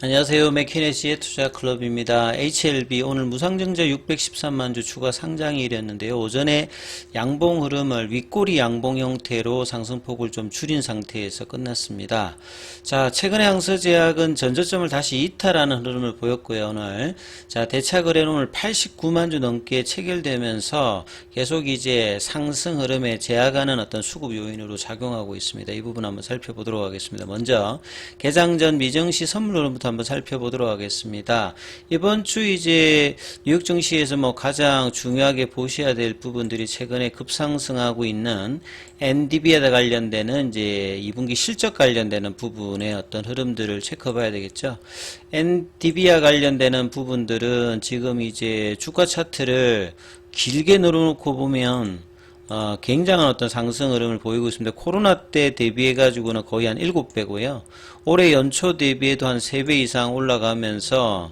안녕하세요. 맥키네시의 투자클럽입니다. HLB 오늘 무상증자 613만주 추가 상장일이었는데요. 오전에 양봉 흐름을 윗꼬리 양봉 형태로 상승폭을 좀 줄인 상태에서 끝났습니다. 자, 최근에 항서제약은 전저점을 다시 이탈하는 흐름을 보였고요. 오늘 자, 대차거래는 오늘 89만주 넘게 체결되면서 계속 이제 상승 흐름에 제약하는 어떤 수급 요인으로 작용하고 있습니다. 이 부분 한번 살펴보도록 하겠습니다. 먼저 개장 전 미증시 선물 흐름부터 한번 살펴보도록 하겠습니다. 이번 주 이제 뉴욕 증시에서 가장 중요하게 보셔야 될 부분들이 최근에 급상승하고 있는 엔비디아 관련되는 이제 2분기 실적 관련되는 부분의 어떤 흐름들을 체크해봐야 되겠죠. 엔비디아 관련되는 부분들은 지금 이제 주가 차트를 길게 늘어놓고 보면 굉장한 어떤 상승 흐름을 보이고 있습니다. 코로나 때 대비해가지고는 거의 한 7배고요. 올해 연초 대비해도 한 3배 이상 올라가면서,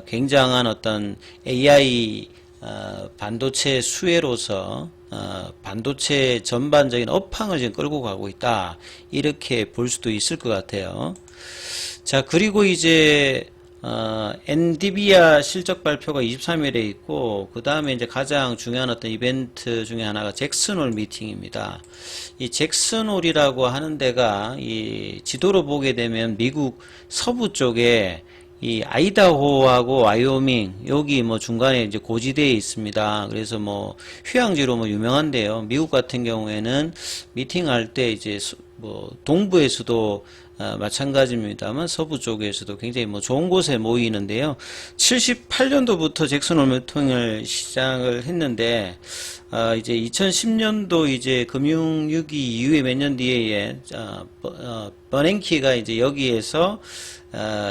굉장한 어떤 AI, 반도체 수혜로서, 반도체 전반적인 업황을 지금 끌고 가고 있다. 이렇게 볼 수도 있을 것 같아요. 자, 그리고 이제, 엔비디아 실적 발표가 23일에 있고, 그 다음에 이제 가장 중요한 어떤 이벤트 중에 하나가 잭슨홀 미팅입니다. 이 잭슨홀이라고 하는 데가 이 지도로 보게 되면 미국 서부 쪽에 이 아이다호하고 와이오밍 여기 중간에 이제 고지대에 있습니다. 그래서 휴양지로 유명한데요. 미국 같은 경우에는 미팅할 때 이제 동부에서도 마찬가지입니다만 서부 쪽에서도 굉장히 좋은 곳에 모이는데요. 78년도부터 잭슨홀 미팅을 시작을 했는데 이제 2010년도 이제 금융위기 이후에 몇 년 뒤에 버냉키가 이제 여기에서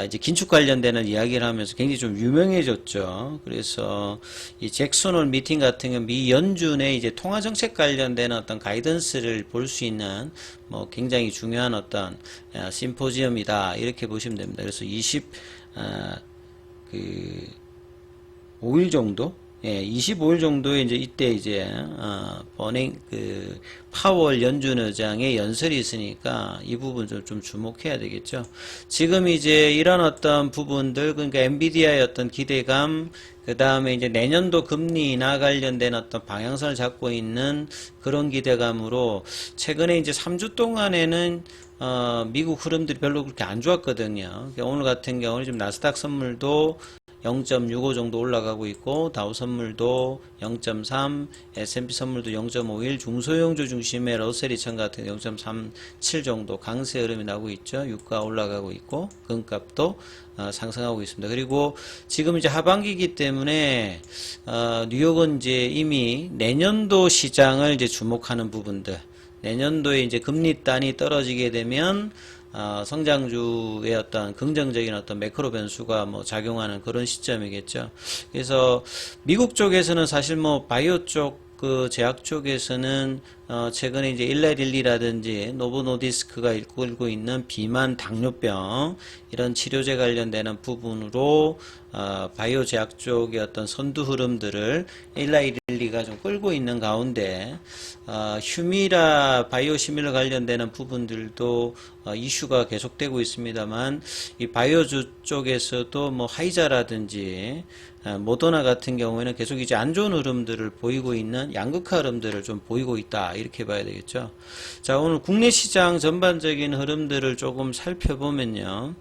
이제 긴축 관련되는 이야기를 하면서 굉장히 좀 유명해졌죠. 그래서 이 잭슨홀 미팅 같은 경우 미 연준의 이제 통화 정책 관련된 어떤 가이던스를 볼 수 있는 굉장히 중요한 어떤 심포지엄이다 이렇게 보시면 됩니다. 그래서 5일 정도, 25일 정도에 이제 이때 이제 파월 연준 의장의 연설이 있으니까 이 부분 좀 주목해야 되겠죠. 지금 이제 이런 어떤 부분들, 그러니까 엔비디아의 어떤 기대감, 그 다음에 이제 내년도 금리 인하 관련된 어떤 방향성을 잡고 있는 그런 기대감으로 최근에 이제 3주 동안에는 미국 흐름들이 별로 그렇게 안 좋았거든요. 그러니까 오늘 같은 경우는 지금 나스닥 선물도 0.65 정도 올라가고 있고, 다우 선물도 0.3, S&P 선물도 0.51, 중소형주 중심의 러셀 2000 같은 0.37 정도 강세 흐름이 나고 있죠. 유가 올라가고 있고, 금값도 상승하고 있습니다. 그리고 지금 이제 하반기이기 때문에 뉴욕은 이제 이미 내년도 시장을 이제 주목하는 부분들, 내년도에 이제 금리 단이 떨어지게 되면 성장주의 어떤 긍정적인 어떤 매크로 변수가 작용하는 그런 시점이겠죠. 그래서 미국 쪽에서는 사실 바이오 쪽 제약 쪽에서는 최근에 이제 일라릴리라든지 노보노디스크가 이끌고 있는 비만 당뇨병 이런 치료제 관련되는 부분으로 바이오 제약 쪽의 어떤 선두 흐름들을 일라릴리가 좀 끌고 있는 가운데 휴미라 바이오 시밀러 관련되는 부분들도 이슈가 계속되고 있습니다만 이 바이오주 쪽에서도 하이자라든지 모더나 같은 경우에는 계속 이제 안 좋은 흐름들을 보이고 있는 양극화 흐름들을 좀 보이고 있다 이렇게 봐야 되겠죠. 자, 오늘 국내 시장 전반적인 흐름들을 조금 살펴보면요.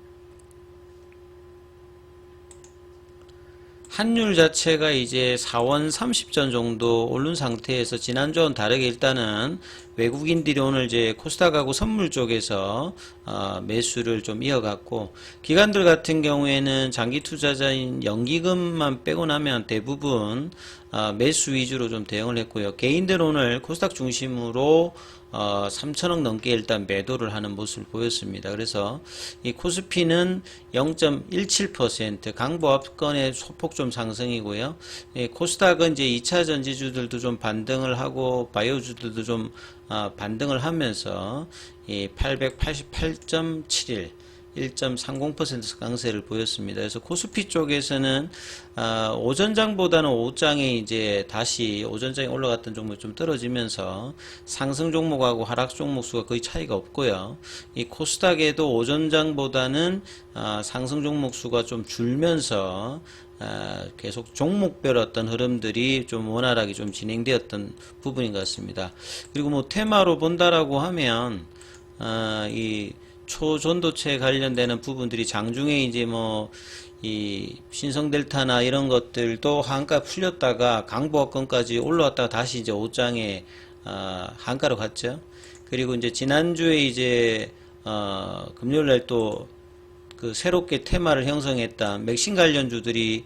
환율 자체가 이제 4원 30전 정도 오른 상태에서 지난주와는 다르게 일단은 외국인들이 오늘 이제 코스닥하고 선물 쪽에서 매수를 좀 이어갔고, 기관들 같은 경우에는 장기 투자자인 연기금만 빼고 나면 대부분 매수 위주로 좀 대응을 했고요. 개인들 오늘 코스닥 중심으로 3천억 넘게 일단 매도를 하는 모습을 보였습니다. 그래서 이 코스피는 0.17% 강보합권의 소폭 좀 상승이고요. 코스닥은 이제 2차 전지주들도 좀 반등을 하고 바이오주들도 좀 반등을 하면서 이 888.71 1.30% 강세를 보였습니다. 그래서 코스피 쪽에서는 오전장보다는 오후장에 이제 다시 오전장에 올라갔던 종목이 좀 떨어지면서 상승 종목하고 하락 종목 수가 거의 차이가 없고요. 이 코스닥에도 오전장보다는 상승 종목 수가 좀 줄면서 계속 종목별 어떤 흐름들이 좀 원활하게 좀 진행되었던 부분인 것 같습니다. 그리고 뭐 테마로 본다라고 하면 이 초전도체 관련되는 부분들이 장중에 이제 뭐 이 신성델타나 이런 것들도 한가 풀렸다가 강보합권까지 올라왔다가 다시 이제 오장에 한가로 갔죠. 그리고 이제 지난주에 이제 금요일날 또 그 새롭게 테마를 형성했던 맥신 관련주들이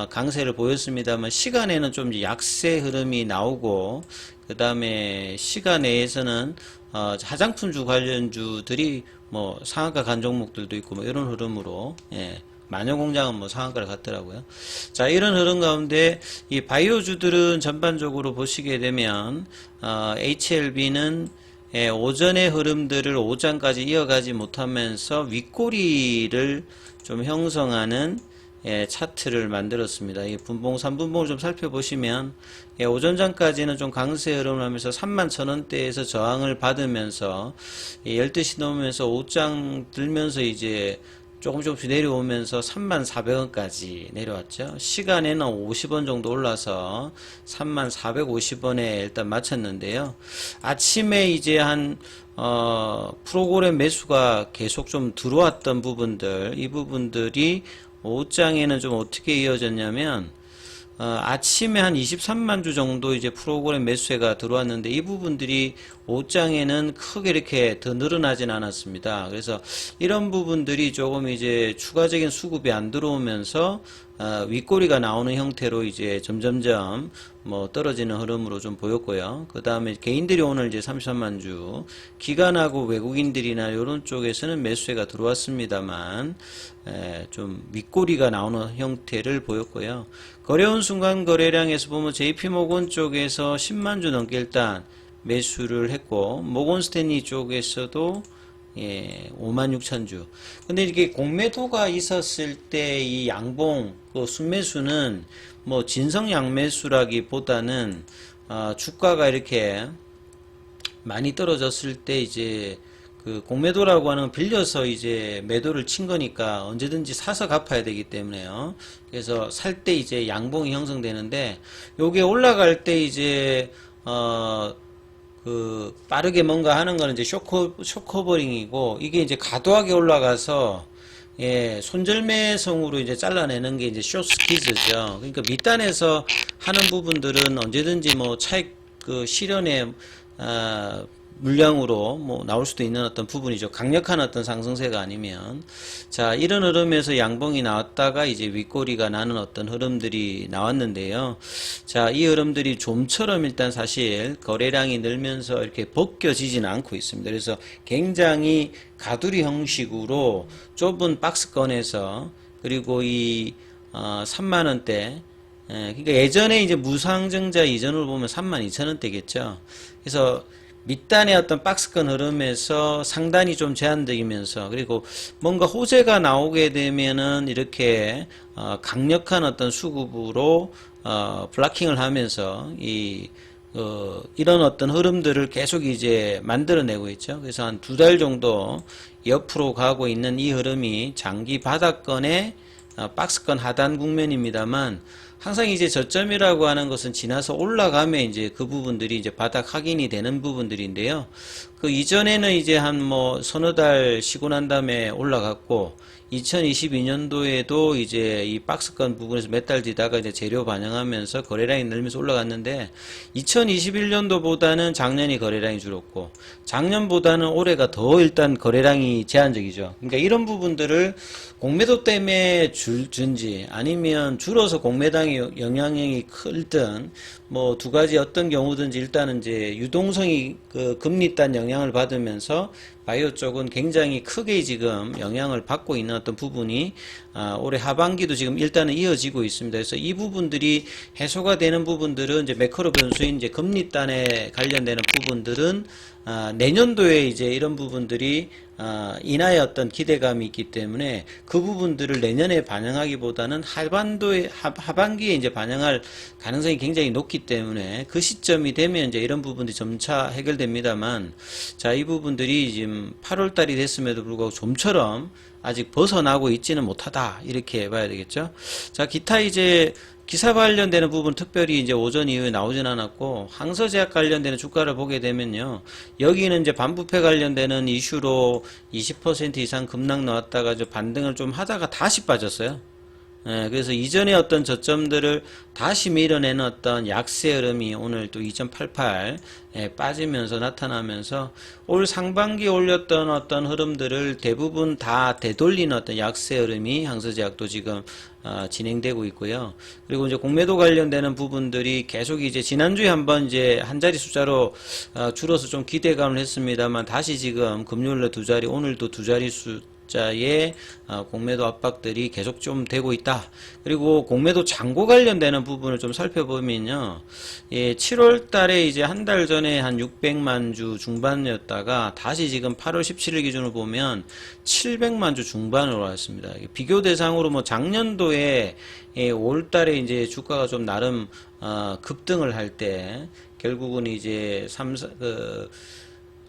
강세를 보였습니다만 시간에는 좀 약세 흐름이 나오고 그 다음에 시간 내에서는 화장품주 관련주들이 뭐 상한가 간 종목들도 있고 뭐 이런 흐름으로 마녀공장은 뭐 상한가를 갔더라고요. 자, 이런 흐름 가운데 이 바이오주들은 전반적으로 보시게 되면 HLB는 오전의 흐름들을 오전까지 이어가지 못하면서 윗꼬리를 좀 형성하는 차트를 만들었습니다. 이 분봉, 3분봉을 좀 살펴보시면 오전장까지는 좀 강세 흐름을 하면서 31,000원대에서 저항을 받으면서 12시 넘으면서 오장 들면서 이제 조금씩 내려오면서 34,400원까지 내려왔죠. 시간에는 50원 정도 올라서 34,450원에 일단 마쳤는데요. 아침에 이제 한 프로그램 매수가 계속 좀 들어왔던 부분들, 이 부분들이 오후장에는 좀 어떻게 이어졌냐면 아침에 한 23만 주 정도 이제 프로그램 매수세가 들어왔는데 이 부분들이 오후장에는 크게 이렇게 더 늘어나진 않았습니다. 그래서 이런 부분들이 조금 이제 추가적인 수급이 안 들어오면서 윗꼬리가 나오는 형태로 이제 점점점 뭐 떨어지는 흐름으로 좀 보였고요. 그 다음에 개인들이 오늘 이제 33만 주, 기관하고 외국인들이나 이런 쪽에서는 매수세가 들어왔습니다만 좀 윗꼬리가 나오는 형태를 보였고요. 거래온 순간 거래량에서 보면 JP모건 쪽에서 10만 주 넘게 일단 매수를 했고 모건 스탠리 쪽에서도 56,000주. 근데 이렇게 공매도가 있었을 때 이 양봉, 그 순매수는 뭐 진성 양매수라기보다는 주가가 이렇게 많이 떨어졌을 때 이제 그 공매도라고 하는 빌려서 이제 매도를 친 거니까 언제든지 사서 갚아야 되기 때문에요. 그래서 살 때 이제 양봉이 형성되는데 요게 올라갈 때 이제 그 빠르게 뭔가 하는 거는 이제 쇼커버링이고 이게 이제 과도하게 올라가서 손절매성으로 이제 잘라내는 게 이제 숏스퀴즈죠. 그러니까 밑단에서 하는 부분들은 언제든지 뭐 차익 그 실현의 물량으로 뭐 나올 수도 있는 어떤 부분이죠. 강력한 어떤 상승세가 아니면. 자, 이런 흐름에서 양봉이 나왔다가 이제 윗꼬리가 나는 어떤 흐름들이 나왔는데요. 자, 이 흐름들이 좀처럼 일단 사실 거래량이 늘면서 이렇게 벗겨지지는 않고 있습니다. 그래서 굉장히 가두리 형식으로 좁은 박스권에서 그리고 이 3만원대 그러니까 예전에 이제 무상증자 이전으로 보면 32,000원대겠죠. 그래서 밑단의 어떤 박스권 흐름에서 상단이 좀 제한되면서 그리고 뭔가 호재가 나오게 되면은 이렇게 강력한 어떤 수급으로 블락킹을 하면서 이런 어떤 흐름들을 계속 이제 만들어내고 있죠. 그래서 한 2달 정도 옆으로 가고 있는 이 흐름이 장기 바닥권의 박스권 하단 국면입니다만 항상 이제 저점이라고 하는 것은 지나서 올라가면 이제 그 부분들이 이제 바닥 확인이 되는 부분들인데요. 그 이전에는 이제 한 뭐 서너 달 쉬고 난 다음에 올라갔고 2022년도에도 이제 이 박스권 부분에서 몇 달 뒤다가 이제 재료 반영하면서 거래량이 늘면서 올라갔는데 2021년도보다는 작년이 거래량이 줄었고 작년보다는 올해가 더 일단 거래량이 제한적이죠. 그러니까 이런 부분들을 공매도 때문에 줄든지 아니면 줄어서 공매당이 영향력이 클든 뭐 두 가지 어떤 경우든지 일단은 이제 유동성이 그 금리 단 영향을 받으면서 바이오 쪽은 굉장히 크게 지금 영향을 받고 있는 어떤 부분이 올해 하반기도 지금 일단은 이어지고 있습니다. 그래서 이 부분들이 해소가 되는 부분들은 이제 매크로 변수인 이제 금리단에 관련되는 부분들은 내년도에 이제 이런 부분들이 인하의 어떤 기대감이 있기 때문에 그 부분들을 내년에 반영하기보다는 하반기에 이제 반영할 가능성이 굉장히 높기 때문에 그 시점이 되면 이제 이런 부분들이 점차 해결됩니다만, 자, 이 부분들이 지금 8월 달이 됐음에도 불구하고 좀처럼 아직 벗어나고 있지는 못하다, 이렇게 봐야 되겠죠. 자, 기타 이제 기사 관련되는 부분 특별히 이제 오전 이후에 나오진 않았고, 항서제약 관련되는 주가를 보게 되면요, 여기는 이제 반부패 관련되는 이슈로 20% 이상 급락 나왔다가 반등을 좀 하다가 다시 빠졌어요. 그래서 이전에 어떤 저점들을 다시 밀어내는 어떤 약세 흐름이 오늘 또 2.88 빠지면서 나타나면서 올 상반기에 올렸던 어떤 흐름들을 대부분 다 되돌리는 어떤 약세 흐름이 항서제약도 지금 진행되고 있고요. 그리고 이제 공매도 관련되는 부분들이 계속 이제 지난주에 한번 이제 한 자리 숫자로 줄어서 좀 기대감을 했습니다만, 다시 지금 금요일에 두 자리, 오늘도 두 자리 숫자의 공매도 압박들이 계속 좀 되고 있다. 그리고 공매도 잔고 관련되는 부분을 좀 살펴보면요, 7월 달에 이제 한 달 전에 한 600만 주 중반이었다가 다시 지금 8월 17일 기준으로 보면 700만 주 중반으로 왔습니다. 비교 대상으로 뭐 작년도에 5월 달에 이제 주가가 좀 나름 급등을 할 때 결국은 이제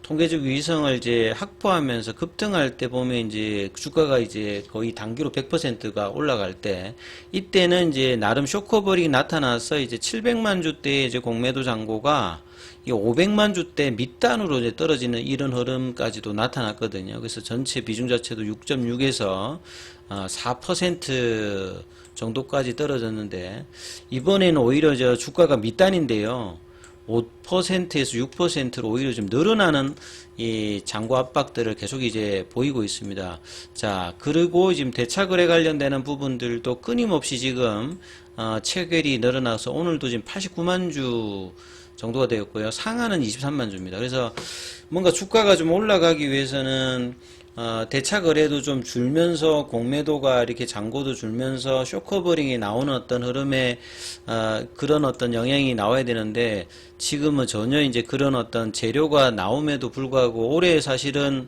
통계적 위성을 이제 확보하면서 급등할 때 보면 이제 주가가 이제 거의 단기로 100%가 올라갈 때, 이때는 이제 나름 쇼커버링이 나타나서 이제 700만 주대 이제 공매도 잔고가 이 500만 주대 밑단으로 이제 떨어지는 이런 흐름까지도 나타났거든요. 그래서 전체 비중 자체도 6.6에서 4% 정도까지 떨어졌는데, 이번에는 오히려 저 주가가 밑단인데요, 5%에서 6%로 오히려 좀 늘어나는 이 잔고 압박들을 계속 이제 보이고 있습니다. 자, 그리고 지금 대차거래 관련되는 부분들도 끊임없이 지금 체결이 늘어나서 오늘도 지금 89만 주 정도가 되었고요. 상한은 23만 주입니다. 그래서 뭔가 주가가 좀 올라가기 위해서는 대차 거래도 좀 줄면서 공매도가 이렇게 잔고도 줄면서 쇼커버링이 나오는 어떤 흐름에 그런 어떤 영향이 나와야 되는데, 지금은 전혀 이제 그런 어떤 재료가 나옴에도 불구하고 올해 사실은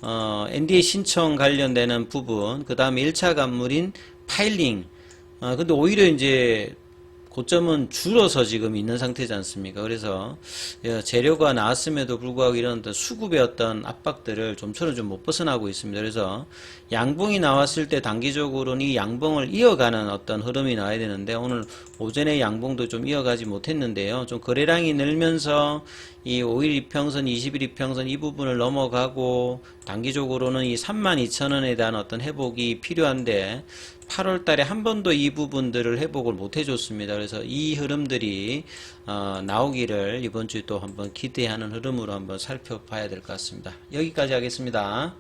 NDA 신청 관련되는 부분, 그 다음에 1차 간물인 파일링, 근데 오히려 이제 고점은 줄어서 지금 있는 상태지 않습니까? 그래서 재료가 나왔음에도 불구하고 이런 어떤 수급의 어떤 압박들을 좀처럼 좀 못 벗어나고 있습니다. 그래서 양봉이 나왔을 때 단기적으로는 이 양봉을 이어가는 어떤 흐름이 나와야 되는데, 오늘 오전에 양봉도 좀 이어가지 못했는데요. 좀 거래량이 늘면서 이 5일 이평선, 20일 이평선 이 부분을 넘어가고 단기적으로는 이 32,000원에 대한 어떤 회복이 필요한데, 8월 달에 한 번도 이 부분들을 회복을 못 해줬습니다. 그래서 이 흐름들이 나오기를 이번 주에 또 한번 기대하는 흐름으로 한번 살펴봐야 될 것 같습니다. 여기까지 하겠습니다.